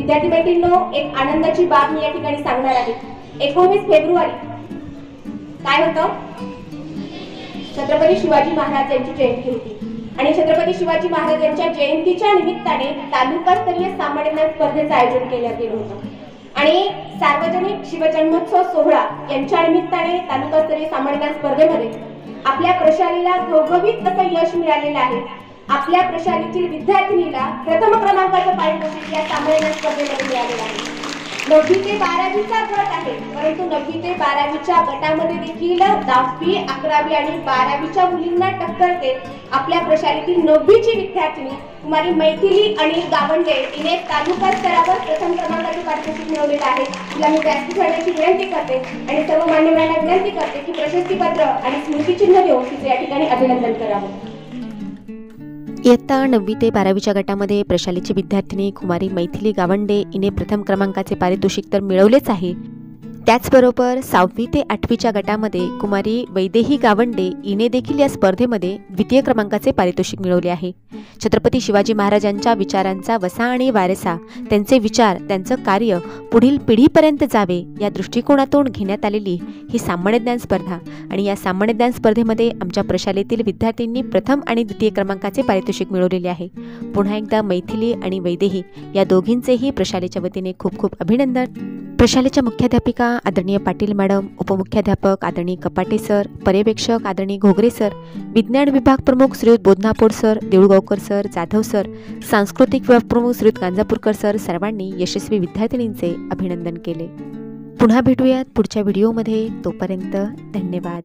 विद्यार्थी मैत्रिणींनो, एक आनंदाची बाब मी या ठिकाणी सांगणार आहे। 19 फेब्रुवारी काय होतं? छत्रपती शिवाजी महाराज यांची जयंती होती आणि छत्रपती शिवाजी महाराज यांच्या जयंतीच्या निमित्ताने तालुकास्तरीय सामान्य ज्ञान स्पर्धेचं आयोजन केलं गेलं होतं आणि सार्वजनिक शिवजन्मोत्सव सोहळा यांच्या निमित्ताने तालुकास्तरीय सामान्य ज्ञान स्पर्धेमध्ये आपल्या प्रशालेला घवघवीत असं यश मिळालेलं आहे। आपल्या प्रशालेतील विद्यार्थिनीला प्रथम क्रमांकाचं पारितोषिक या सामान्य ज्ञान स्पर्धेमध्ये मिळालेलं आहे। 9वी ते 12वीचा गट आहे, परंतु 9वी ते 12वीच्या गटामध्ये देखील 10वी 11वी आणि 12वीच्या मुलींना टक्कर देत आपल्या प्रशालेतील 9वीची विद्यार्थिनी कुमारी मैथिली आणि गावंडे हिने तालुका स्तरावर प्रथम क्रमांकाचे पारितोषिक मिळवलेले आहे। तिला मी व्यासपीठ करण्याची विनंती करते आणि सर्व मान्यवरांना विनंती करते की प्रशस्तीपत्र आणि स्मृतिचिन्ह देऊन तिचे या ठिकाणी अभिनंदन करावं। इयत्ता 9वी ते 12वीच्या गटामध्ये प्रशालेची विद्यार्थिनी कुमारी मैथिली गावंडे हिने प्रथम क्रमांकाचे पारितोषिक तर मिळवलेच आहे। त्याचबरोबर 6वी ते 8वीच्या गटामध्ये कुमारी वैदेही गावंडे हिने देखील या स्पर्धेमध्ये द्वितीय क्रमांकाचे पारितोषिक मिळवले आहे। छत्रपती शिवाजी महाराजांच्या विचारांचा वसा आणि वारसा, त्यांचे विचार, त्यांचं कार्य पुढील पिढीपर्यंत जावे या दृष्टिकोनातून घेण्यात आलेली ही सामान्य ज्ञान स्पर्धा आणि या सामान्य ज्ञान स्पर्धेमध्ये आमच्या प्रशालेतील विद्यार्थ्यांनी प्रथम आणि द्वितीय क्रमांकाचे पारितोषिक मिळवलेले आहे। पुन्हा एकदा मैथिली आणि वैदेही या दोघींचेही प्रशालेच्या वतीने खूप खूप अभिनंदन। प्रशालेच्या मुख्याध्यापिका आदरणीय पाटील मॅडम, उपमुख्याध्यापक आदरणीय कपाटे सर, पर्यवेक्षक आदरणीय घोगरे सर, विज्ञान विभाग प्रमुख श्रीयुत बोधनापूर sir, Deulgaonkar sir, Jadhav sir, सांस्कृतिक विभाग प्रमुख श्रीयुत गांजापूरकर सर सर्वांनी यशस्वी विद्यार्थिनींचे अभिनंदन केले। पुन्हा भेटूयात पुढच्या व्हिडिओमध्ये, तोपर्यंत धन्यवाद।